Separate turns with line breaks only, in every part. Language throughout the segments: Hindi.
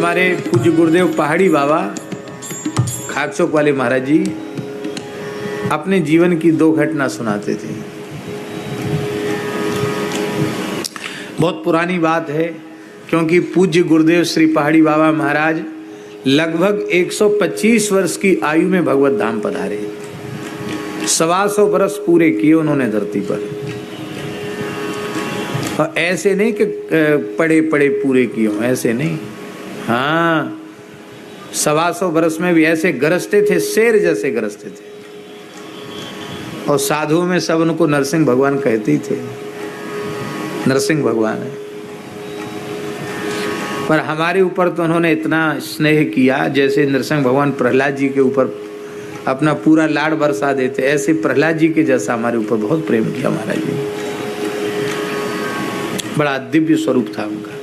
हमारे पूज्य गुरुदेव पहाड़ी बाबा खाकचौक वाले महाराज जी अपने जीवन की दो घटना सुनाते थे। बहुत पुरानी बात है, क्योंकि पूज्य गुरुदेव श्री पहाड़ी बाबा महाराज लगभग 125 वर्ष की आयु में भगवत धाम पधारे। 125 वर्ष पूरे किए उन्होंने धरती पर। और ऐसे नहीं कि पड़े पड़े पूरे किए, ऐसे नहीं। हाँ, 125 वर्ष में भी ऐसे गरजते थे, शेर जैसे गरजते थे। और साधुओं में सब उनको नरसिंह भगवान कहते ही थे, नरसिंह भगवान है। पर हमारे ऊपर तो उन्होंने इतना स्नेह किया, जैसे नरसिंह भगवान प्रहलाद जी के ऊपर अपना पूरा लाड़ बरसा देते, ऐसे प्रहलाद जी के जैसा हमारे ऊपर बहुत प्रेम किया महाराज जी। बड़ा दिव्य स्वरूप था उनका।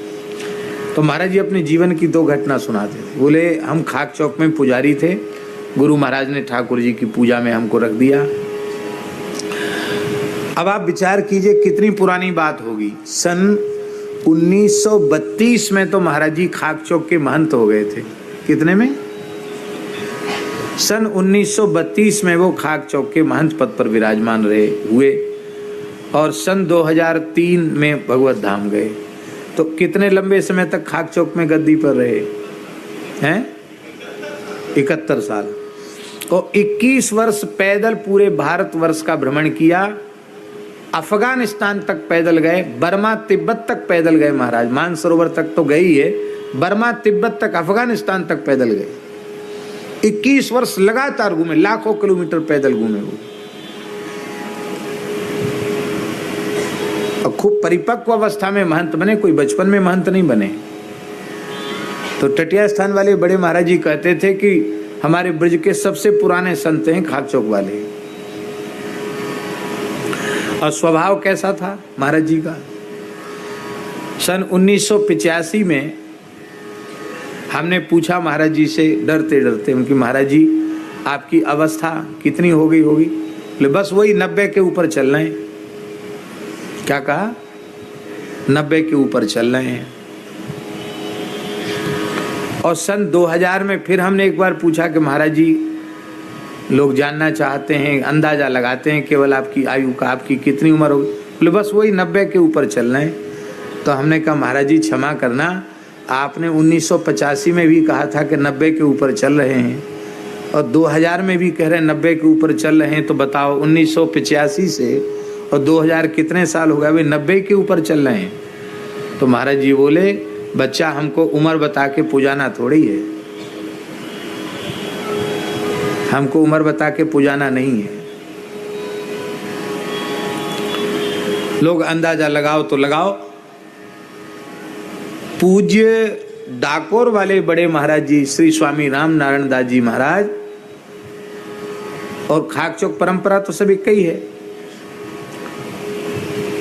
तो महाराज जी अपने जीवन की दो घटना सुनाते थे। बोले हम खाकचौक में पुजारी थे, गुरु महाराज ने ठाकुर जी की पूजा में हमको रख दिया। अब आप विचार कीजिए कितनी पुरानी बात होगी। सन 1932 में तो महाराज जी खाकचौक के महंत हो गए थे। कितने में? सन 1932 में वो खाकचौक के महंत पद पर विराजमान रहे हुए, और सन 2003 में भगवत धाम गए। तो कितने लंबे समय तक खाकचौक में गद्दी पर रहे हैं? 71 साल। और 21 वर्ष पैदल पूरे भारतवर्ष का भ्रमण किया। अफगानिस्तान तक पैदल गए, बर्मा तिब्बत तक पैदल गए महाराज। मानसरोवर तक तो गए ही है, बर्मा तिब्बत तक, अफगानिस्तान तक पैदल गए। 21 वर्ष लगातार घूमे, लाखों किलोमीटर पैदल घूमे वो। और खूब परिपक्व अवस्था में महंत बने, कोई बचपन में महंत नहीं बने। तो टटिया स्थान वाले बड़े महाराज जी कहते थे कि हमारे ब्रज के सबसे पुराने संत हैं खाकचौक वाले। और स्वभाव कैसा था महाराज जी का? सन 1985 में हमने पूछा महाराज जी से डरते डरते उनकी, महाराज जी आपकी अवस्था कितनी हो गई होगी? बोले बस वही 90 के ऊपर चल रहे हैं। क्या कहा? 90 के ऊपर चल रहे हैं। और सन 2000 में फिर हमने एक बार पूछा कि महाराज जी लोग जानना चाहते हैं, अंदाजा लगाते हैं केवल आपकी आयु का, आपकी कितनी उम्र होगी? बोले बस वही 90 के ऊपर चल रहे हैं। तो हमने कहा महाराज जी क्षमा करना, आपने 1985 में भी कहा था कि 90 के ऊपर चल रहे हैं, और 2000 में भी कह रहे हैं 90 के ऊपर चल रहे हैं। तो बताओ 1985 से और 2000 कितने साल हो गए? वे 90 के ऊपर चल रहे हैं। तो महाराज जी बोले बच्चा हमको उम्र बता के पुजाना थोड़ी है, हमको उम्र बता के पुजाना नहीं है। लोग अंदाजा लगाओ तो लगाओ। पूज्य डाकोर वाले बड़े महाराज जी श्री स्वामी राम नारायण दास जी महाराज, और खाकचौक परंपरा तो सभी कई है।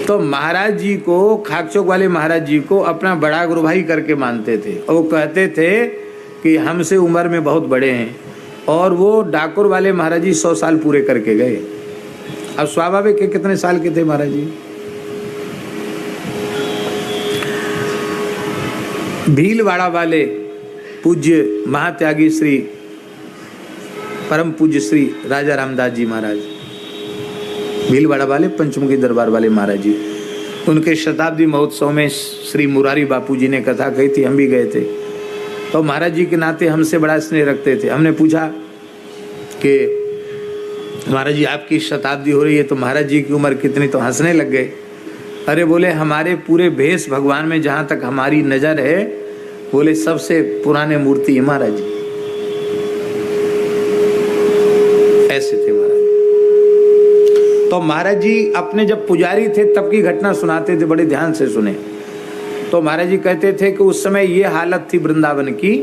तो महाराज जी को, खाकचौक वाले महाराज जी को अपना बड़ा गुरु भाई करके मानते थे, और वो कहते थे कि हमसे उम्र में बहुत बड़े हैं। और वो डाकोर वाले महाराज जी 100 साल पूरे करके गए। अब स्वाभाविक है कितने साल के थे महाराज जी? भीलवाड़ा वाले पूज्य महात्यागी श्री परम पूज्य श्री राजा रामदास जी महाराज, भीलवाड़ा वाले पंचमुखी दरबार वाले महाराज जी, उनके शताब्दी महोत्सव में श्री मुरारी बापू जी ने कथा कही थी, हम भी गए थे। तो महाराज जी के नाते हमसे बड़ा स्नेह रखते थे। हमने पूछा कि महाराज जी आपकी शताब्दी हो रही है तो महाराज जी की उम्र कितनी? तो हंसने लग गए। अरे बोले हमारे पूरे भेष भगवान में जहाँ तक हमारी नज़र है, बोले सबसे पुराने मूर्ति है महाराज जी। ऐसे थे महाराज। तो महाराज जी अपने जब पुजारी थे तब की घटना सुनाते थे, बड़े ध्यान से सुने। तो महाराज जी कहते थे कि उस समय ये हालत थी वृंदावन की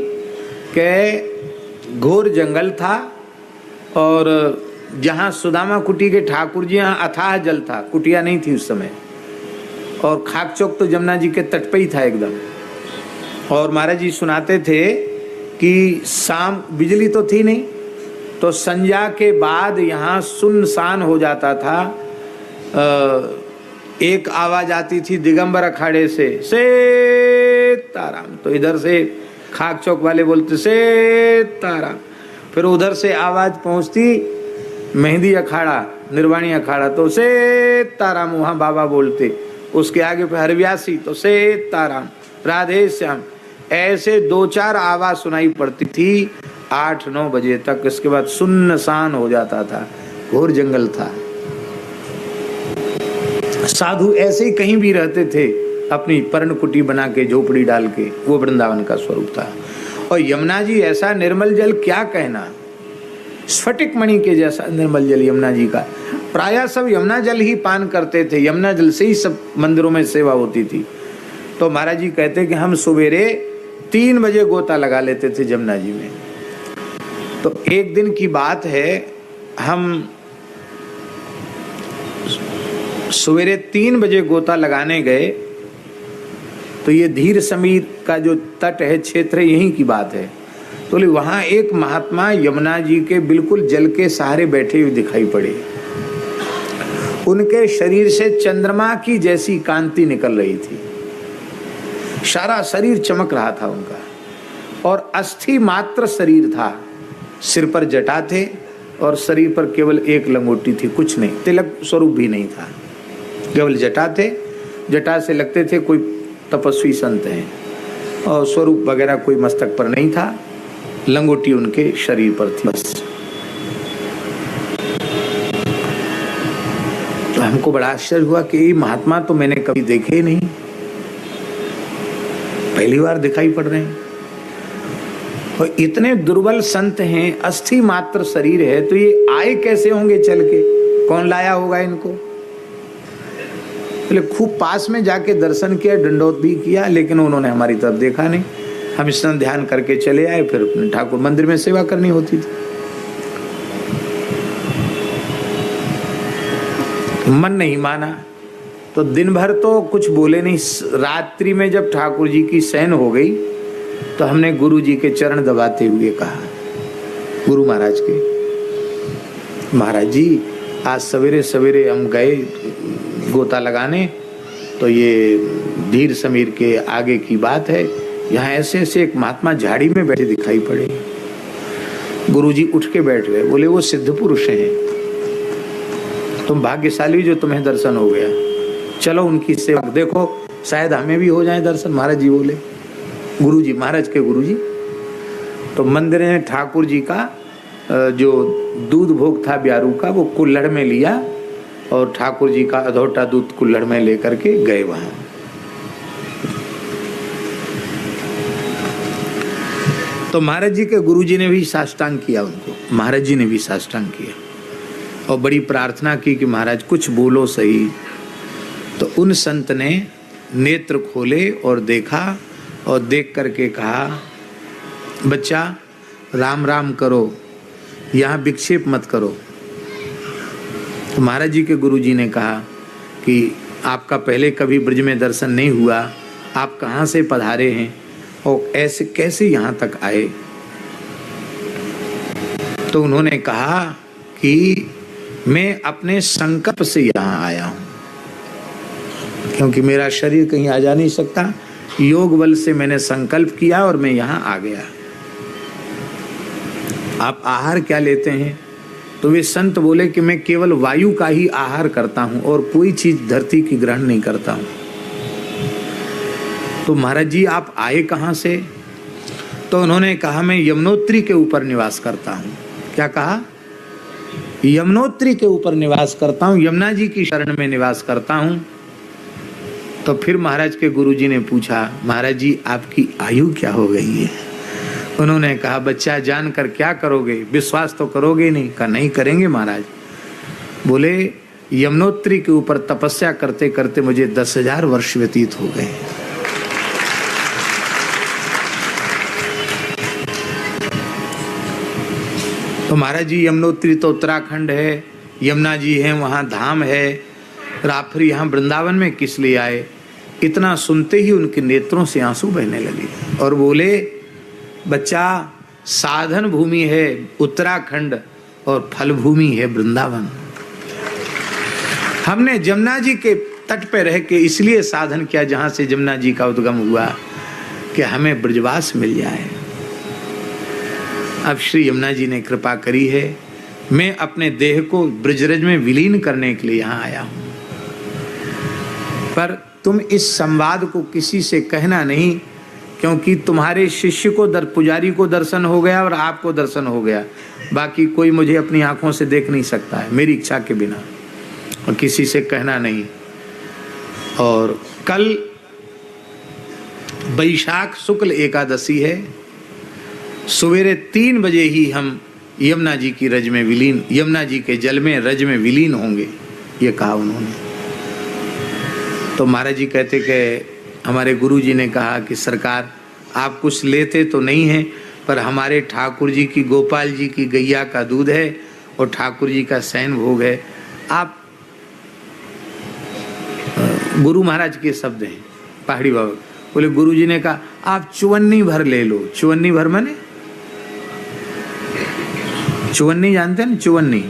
कि घोर जंगल था, और जहाँ सुदामा कुटी के ठाकुर जी, यहाँ अथाह जल था, कुटिया नहीं थी उस समय। और खाकचौक तो जमुना जी के तट पे ही था एकदम। और महाराज जी सुनाते थे कि शाम, बिजली तो थी नहीं, तो संध्या के बाद यहाँ सुनसान हो जाता था। एक आवाज आती थी दिगंबर अखाड़े से, सीताराम। तो इधर से खाक चौक वाले बोलते से तारा, फिर उधर से आवाज पहुंचती मेहंदी अखाड़ा, निर्वाणी अखाड़ा, तो से ताराम वहां बाबा बोलते, उसके आगे फिर हरव्यासी तो से ताराम, राधे श्याम, ऐसे 2-4 आवाज सुनाई पड़ती थी 8-9 बजे तक। इसके बाद सुनसान हो जाता था, घोर जंगल था। साधु ऐसे ही कहीं भी रहते थे, अपनी पर्णकुटी बना के, झोपड़ी डाल के, वो वृंदावन का स्वरूप था। और यमुना जी ऐसा निर्मल जल, क्या कहना, स्फटिक मणि के जैसा निर्मल जल यमुना जी का। प्रायः सब यमुना जल ही पान करते थे, यमुना जल से ही सब मंदिरों में सेवा होती थी। तो महाराज जी कहते कि हम सवेरे 3 बजे गोता लगा लेते थे यमुना जी में। तो एक दिन की बात है, हम सवेरे 3 बजे गोता लगाने गए, तो ये धीर समीर का जो तट है, क्षेत्र है, यहीं की बात है। तो वहां एक महात्मा यमुना जी के बिल्कुल जल के सहारे बैठे हुए दिखाई पड़े। उनके शरीर से चंद्रमा की जैसी कांति निकल रही थी, सारा शरीर चमक रहा था उनका, और अस्थि मात्र शरीर था। सिर पर जटा थे और शरीर पर केवल एक लंगोटी थी, कुछ नहीं, तिलक स्वरूप भी नहीं था, केवल जटा थे। जटा से लगते थे कोई तपस्वी संत हैं, और स्वरूप वगैरह कोई मस्तक पर नहीं था, लंगोटी उनके शरीर पर थी बस। तो हमको बड़ा आश्चर्य हुआ कि ये महात्मा तो मैंने कभी देखे ही नहीं, पहली बार दिखाई पड़ रहे हैं। और इतने दुर्बल संत हैं, अस्थि मात्र शरीर है, तो ये आए कैसे होंगे चल के, कौन लाया होगा इनको। पहले खूब पास में जाके दर्शन किया, दंडोत भी किया, लेकिन उन्होंने हमारी तरफ देखा नहीं। हम स्नान ध्यान करके चले आए, फिर अपने ठाकुर मंदिर में सेवा करनी होती थी। मन नहीं माना, तो दिन भर तो कुछ बोले नहीं। रात्रि में जब ठाकुर जी की शयन हो गई, तो हमने गुरु जी के चरण दबाते हुए कहा, गुरु महाराज के, महाराज जी आज सवेरे सवेरे हम गए गोता लगाने, तो ये धीर समीर के आगे की बात है, यहाँ ऐसे ऐसे एक महात्मा झाड़ी में बैठे दिखाई पड़े। गुरुजी उठ के बैठ गए, बोले वो सिद्ध पुरुष हैं, तुम भाग्यशाली जो तुम्हें दर्शन हो गया, चलो उनकी सेवा देखो, शायद हमें भी हो जाए दर्शन। महाराज जी बोले, गुरुजी, महाराज के गुरुजी। तो मंदिर में ठाकुर जी का जो दूध भोग था ब्यारू का, वो कुल्हड़ में लिया, और ठाकुर जी का अधोटा दूध कुल्हड़ में लेकर के गए वहां। तो महाराज जी के गुरुजी ने भी साष्टांग किया उनको, महाराज जी ने भी साष्टांग किया, और बड़ी प्रार्थना की कि महाराज कुछ बोलो सही। तो उन संत ने नेत्र खोले और देखा, और देख करके कहा, बच्चा राम राम करो, यहाँ विक्षेप मत करो। तो महाराज जी के गुरुजी ने कहा कि आपका पहले कभी ब्रज में दर्शन नहीं हुआ, आप कहाँ से पधारे हैं और ऐसे कैसे यहाँ तक आए। तो उन्होंने कहा कि मैं अपने संकल्प से यहाँ आया हूँ, क्योंकि मेरा शरीर कहीं आ जा नहीं सकता, योग बल से मैंने संकल्प किया और मैं यहाँ आ गया। आप आहार क्या लेते हैं? तो वे संत बोले कि मैं केवल वायु का ही आहार करता हूँ और कोई चीज धरती की ग्रहण नहीं करता हूँ। तो महाराज जी आप आए कहाँ से? तो उन्होंने कहा मैं यमुनोत्री के ऊपर निवास करता हूँ। क्या कहा? यमुनोत्री के ऊपर निवास करता हूँ, यमुना जी की शरण में निवास करता हूँ। तो फिर महाराज के गुरुजी ने पूछा, महाराज जी आपकी आयु क्या हो गई है? उन्होंने कहा, बच्चा जानकर क्या करोगे, विश्वास तो करोगे नहीं। कहा नहीं करेंगे महाराज। बोले यमुनोत्री के ऊपर तपस्या करते करते मुझे 10,000 वर्ष व्यतीत हो गए। तो महाराज जी यमुनोत्री तो उत्तराखंड है, यमुना जी है, वहां धाम है, फिर यहाँ वृंदावन में किस लिए आए? इतना सुनते ही उनके नेत्रों से आंसू बहने लगे और बोले, बच्चा साधन भूमि है उत्तराखंड और फल भूमि है वृंदावन। हमने जमुना जी के तट पे रह के इसलिए साधन किया जहां से जमुना जी का उद्गम हुआ। कि हमें ब्रजवास मिल जाए। अब श्री यमुना जी ने कृपा करी है, मैं अपने देह को ब्रजरज में विलीन करने के लिए यहाँ आया हूँ। पर तुम इस संवाद को किसी से कहना नहीं, क्योंकि तुम्हारे शिष्य को पुजारी को दर्शन हो गया और आपको दर्शन हो गया, बाकी कोई मुझे अपनी आंखों से देख नहीं सकता है मेरी इच्छा के बिना, और किसी से कहना नहीं। और कल बैशाख शुक्ल एकादशी है, सवेरे 3 बजे ही हम यमुना जी की रज में विलीन, यमुना जी के जल में रज में विलीन होंगे, ये कहा उन्होंने। तो महाराज जी कहते कि हमारे गुरु जी ने कहा कि सरकार आप कुछ लेते तो नहीं हैं, पर हमारे ठाकुर जी की, गोपाल जी की गैया का दूध है और ठाकुर जी का शयन भोग है, आप, गुरु महाराज के शब्द हैं, पहाड़ी बाबा बोले, गुरु जी ने कहा आप चुवन्नी भर ले लो। चुवन्नी भर माने चुवन्नी जानते हैं ना, चुवन्नी,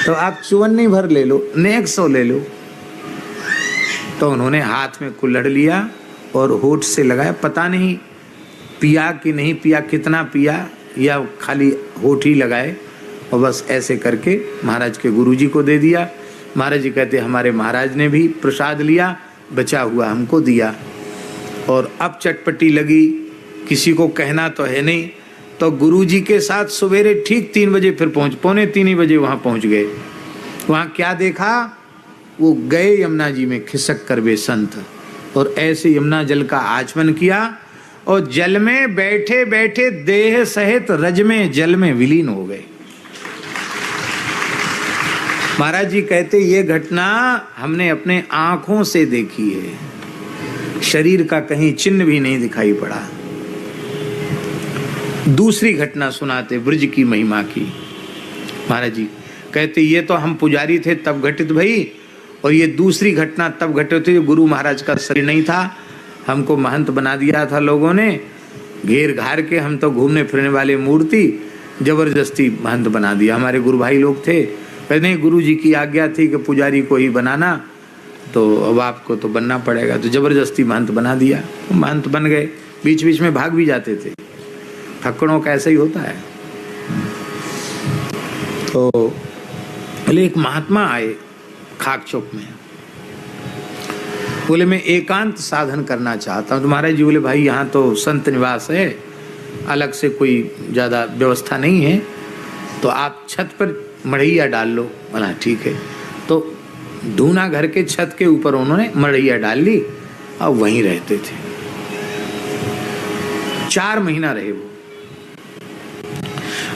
तो आप चुवन्नी भर ले लो, नेक्स्ट 100 ले लो। तो उन्होंने हाथ में कुल्हड़ लिया और होठ से लगाया, पता नहीं पिया कि नहीं पिया, कितना पिया या खाली होठ ही लगाए, और बस ऐसे करके महाराज के गुरुजी को दे दिया। महाराज जी कहते हमारे महाराज ने भी प्रसाद लिया, बचा हुआ हमको दिया। और अब चटपटी लगी, किसी को कहना तो है नहीं, तो गुरुजी के साथ सवेरे ठीक 3 बजे फिर पौने 3 ही बजे वहाँ पहुँच गए। वहाँ क्या देखा, वो गए यमुना जी में खिसक कर वे संत, और ऐसे यमुना जल का आचमन किया, और जल में बैठे बैठे देह सहित रज में जल में विलीन हो गए। महाराज जी कहते ये घटना हमने अपने आंखों से देखी है, शरीर का कहीं चिन्ह भी नहीं दिखाई पड़ा। दूसरी घटना सुनाते ब्रज की महिमा की। महाराज जी कहते ये तो हम पुजारी थे तब घटित भई, और ये दूसरी घटना तब घटित हुई, गुरु महाराज का शरीर नहीं था, हमको महंत बना दिया था लोगों ने, घेर घार के, हम तो घूमने फिरने वाले मूर्ति, जबरदस्ती महंत बना दिया। हमारे गुरु भाई लोग थे, कहते नहीं गुरु जी की आज्ञा थी कि पुजारी को ही बनाना, तो अब आपको तो बनना पड़ेगा, तो जबरदस्ती महंत बना दिया। तो महंत बन गए, बीच बीच में भाग भी जाते थे, ठक्कड़ों का ऐसा ही होता है। तो बोले एक महात्मा आए खाक चौक में, बोले मैं एकांत साधन करना चाहता हूँ। तो महाराज जी बोले भाई यहाँ तो संत निवास है, अलग से कोई ज़्यादा व्यवस्था नहीं है, तो आप छत पर मढ़ैया डाल लो। बोला ठीक है। तो धूना घर के छत के ऊपर उन्होंने मढ़ैया डाल ली और वहीं रहते थे। 4 महीना रहे वो,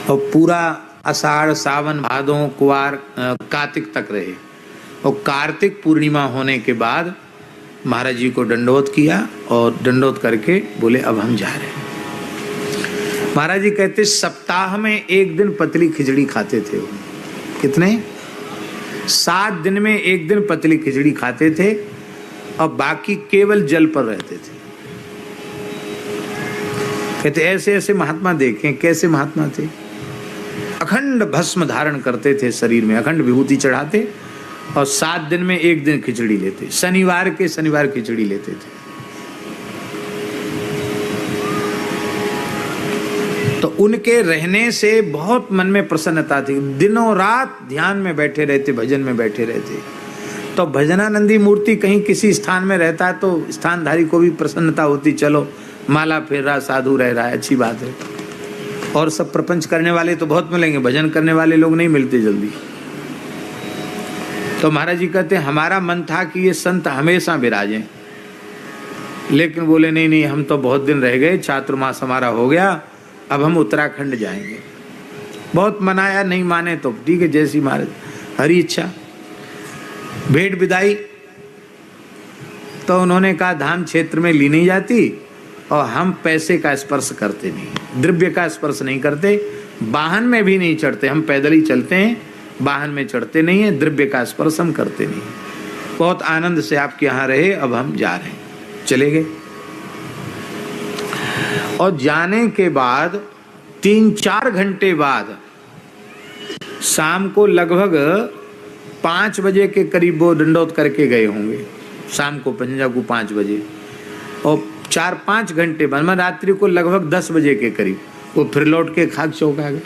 और पूरा आषाढ़ सावन भादों कुवार कार्तिक तक रहे, और कार्तिक पूर्णिमा होने के बाद महाराज जी को दंडोत किया, और दंडोत करके बोले अब हम जा रहे हैं। महाराज जी कहते सप्ताह में 1 दिन पतली खिचड़ी खाते थे वो। कितने? 7 दिन में 1 दिन पतली खिचड़ी खाते थे, और बाकी केवल जल पर रहते थे। कहते ऐसे ऐसे महात्मा देखें, कैसे महात्मा थे। अखंड भस्म धारण करते थे शरीर में, अखंड विभूति चढ़ाते, और 7 दिन में 1 दिन खिचड़ी लेते, शनिवार के शनिवार खिचड़ी लेते थे। तो उनके रहने से बहुत मन में प्रसन्नता थी, दिनों रात ध्यान में बैठे रहते, भजन में बैठे रहते। तो भजनानंदी मूर्ति कहीं किसी स्थान में रहता है तो स्थानधारी को भी प्रसन्नता होती, चलो माला फेर रहा, साधु रह रहा है, अच्छी बात है। और सब प्रपंच करने वाले तो बहुत मिलेंगे, भजन करने वाले लोग नहीं मिलते जल्दी। तो महाराज जी कहते हमारा मन था कि ये संत हमेशा विराजें, लेकिन बोले नहीं नहीं, हम तो बहुत दिन रह गए, चातुर्मास हमारा हो गया, अब हम उत्तराखंड जाएंगे। बहुत मनाया, नहीं माने तो ठीक है, जैसी महाराज हरी इच्छा। भेंट विदाई तो उन्होंने कहा धाम क्षेत्र में ली नहीं जाती, और हम पैसे का स्पर्श करते नहीं, द्रव्य का स्पर्श नहीं करते, वाहन में भी नहीं चढ़ते, हम पैदल ही चलते हैं, वाहन में चढ़ते नहीं है, द्रव्य का स्पर्श हम करते नहीं। बहुत आनंद से आपके यहाँ रहे, अब हम जा रहे हैं। चले गए, और जाने के बाद 3-4 घंटे बाद शाम को लगभग 5 बजे के करीब वो दंडोत करके गए होंगे, शाम को पंजा को 5 बजे। और 4-5 घंटे मन रात्रि को लगभग 10 बजे के करीब वो फिर लौट के खाक चौक आ गए।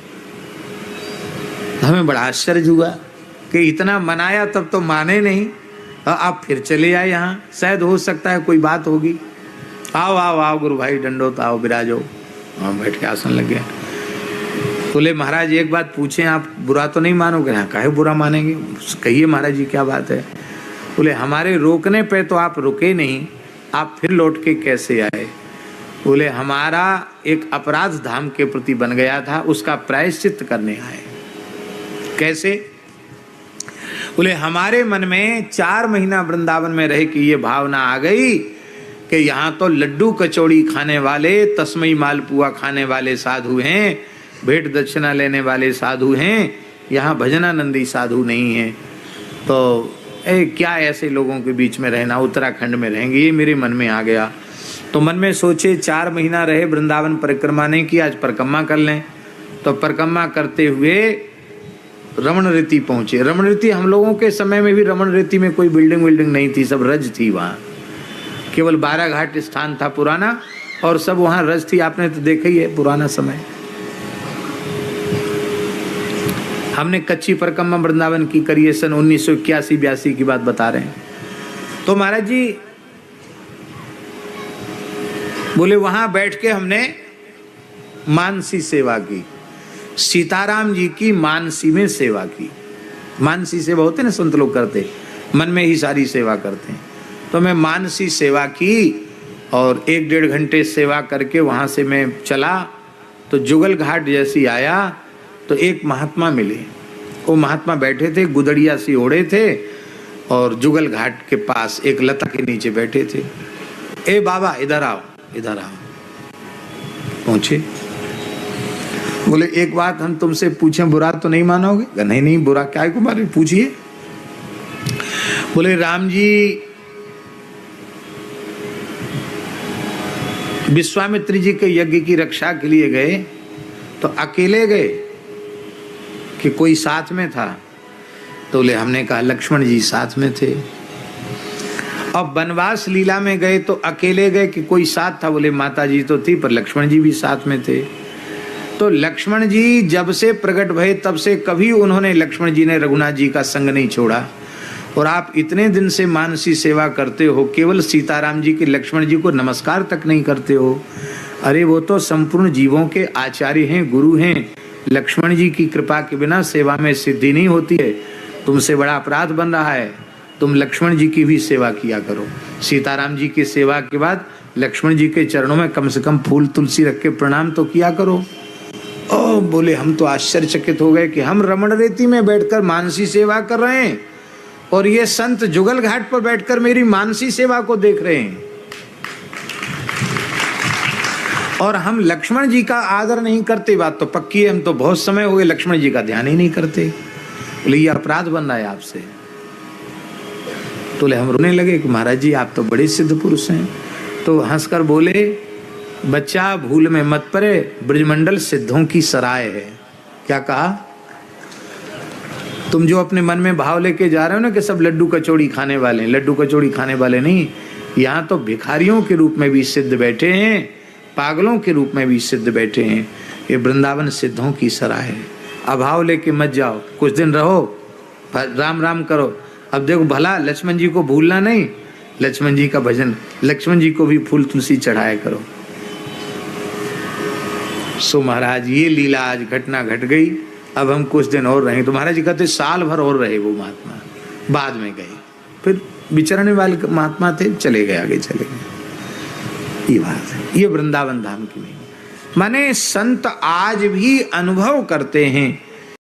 हमें बड़ा आश्चर्य हुआ कि इतना मनाया तब तो माने नहीं, आप फिर चले आए यहाँ, शायद हो सकता है कोई बात होगी। आओ आओ आओ गुरु भाई दंडोत, आओ बिराजो। वहाँ बैठ के आसन लग गया। बोले महाराज एक बात पूछें, आप बुरा तो नहीं मानोगे? हाँ, काहे बुरा मानेंगे, कहिए महाराज जी क्या बात है। बोले हमारे रोकने पे तो आप रुके नहीं, आप फिर लौट के कैसे आए? बोले हमारा एक अपराध धाम के प्रति बन गया था, उसका प्रायश्चित करने आए। कैसे? बोले हमारे मन में 4 महीना वृंदावन में रह के ये भावना आ गई कि यहाँ तो लड्डू कचौड़ी खाने वाले, तस्मई मालपुआ खाने वाले साधु हैं, भेंट दक्षिणा लेने वाले साधु हैं, यहाँ भजनानंदी साधु नहीं हैं। तो क्या ऐसे लोगों के बीच में रहना, उत्तराखंड में रहेंगे, ये मेरे मन में आ गया। तो मन में सोचे 4 महीना रहे वृंदावन परिक्रमा नहीं की, आज परिक्रमा कर लें। तो परिक्रमा करते हुए रमण रीति पहुंचे। रमण रीति हम लोगों के समय में भी रमण रीति में कोई बिल्डिंग नहीं थी, सब रज थी वहाँ, केवल 12 घाट स्थान था पुराना और सब वहाँ रज थी। आपने तो देखा ही है पुराना समय। हमने कच्ची परिक्रमा वृंदावन की करी है, सन 1981-82 की बात बता रहे हैं। तो महाराज जी बोले वहां बैठ के हमने मानसी सेवा की, सीताराम जी की मानसी में सेवा की। मानसी सेवा होते ना, संत लोग करते, मन में ही सारी सेवा करते हैं। तो मैं मानसी सेवा की और 1-1.5 घंटे सेवा करके वहां से मैं चला। तो जुगल घाट जैसी आया तो एक महात्मा मिले। वो महात्मा बैठे थे, गुदड़िया सी ओढ़े थे और जुगल घाट के पास एक लता के नीचे बैठे थे। ए बाबा इधर आओ, इधर आओ। पहुंचे, बोले एक बात हम तुमसे पूछें, बुरा तो नहीं मानोगे? नहीं नहीं, बुरा क्या है कुमारी, पूछिए। बोले राम जी विश्वामित्र जी के यज्ञ की रक्षा के लिए गए तो अकेले गए कि कोई साथ में था? तो बोले हमने कहा लक्ष्मण जी साथ में थे। अब वनवास लीला में गए तो अकेले गए कि कोई साथ था? बोले माता जी तो थी पर लक्ष्मण जी भी साथ में थे। तो लक्ष्मण जी जब से प्रकट भये तब से कभी उन्होंने, लक्ष्मण जी ने रघुनाथ जी का संग नहीं छोड़ा। और आप इतने दिन से मानसी सेवा करते हो, केवल सीताराम जी के, लक्ष्मण जी को नमस्कार तक नहीं करते हो। अरे वो तो संपूर्ण जीवों के आचार्य हैं, गुरु हैं। लक्ष्मण जी की कृपा के बिना सेवा में सिद्धि नहीं होती है। तुमसे बड़ा अपराध बन रहा है, तुम लक्ष्मण जी की भी सेवा किया करो। सीताराम जी की सेवा के बाद लक्ष्मण जी के चरणों में कम से कम फूल तुलसी रख के प्रणाम तो किया करो। ओ बोले हम तो आश्चर्यचकित हो गए कि हम रमण रेती में बैठकर मानसी सेवा कर रहे हैं और ये संत जुगल घाट पर बैठकर मेरी मानसी सेवा को देख रहे हैं, और हम लक्ष्मण जी का आदर नहीं करते। बात तो पक्की है, हम तो बहुत समय हो गए लक्ष्मण जी का ध्यान ही नहीं करते। बोले ये अपराध बन रहा है आपसे। तो हम रोने लगे कि महाराज जी आप तो बड़े सिद्ध पुरुष हैं। तो हंसकर बोले बच्चा भूल में मत पड़े, ब्रजमंडल सिद्धों की सराय है। क्या कहा? तुम जो अपने मन में भाव लेके जा रहे हो ना कि सब लड्डू कचौड़ी खाने वाले हैं, लड्डू कचौड़ी खाने वाले नहीं, यहाँ तो भिखारियों के रूप में भी सिद्ध बैठे हैं, पागलों के रूप में भी सिद्ध बैठे हैं। ये वृंदावन सिद्धों की सराय है। अभाव लेके मत जाओ, कुछ दिन रहो, राम राम करो। अब देखो भला लक्ष्मण जी को भूलना नहीं, लक्ष्मण जी का भजन, लक्ष्मण जी को भी फूल तुलसी चढ़ाया करो। सो महाराज ये लीला आज घटना घट गई। अब हम कुछ दिन और रहे। तो महाराज जी कहते साल भर और रहे वो महात्मा, बाद में गए, फिर विचरने वाले महात्मा थे, चले गए, आगे चले गए। ये बात है, ये वृंदावन धाम की नहीं। माने संत आज भी अनुभव करते हैं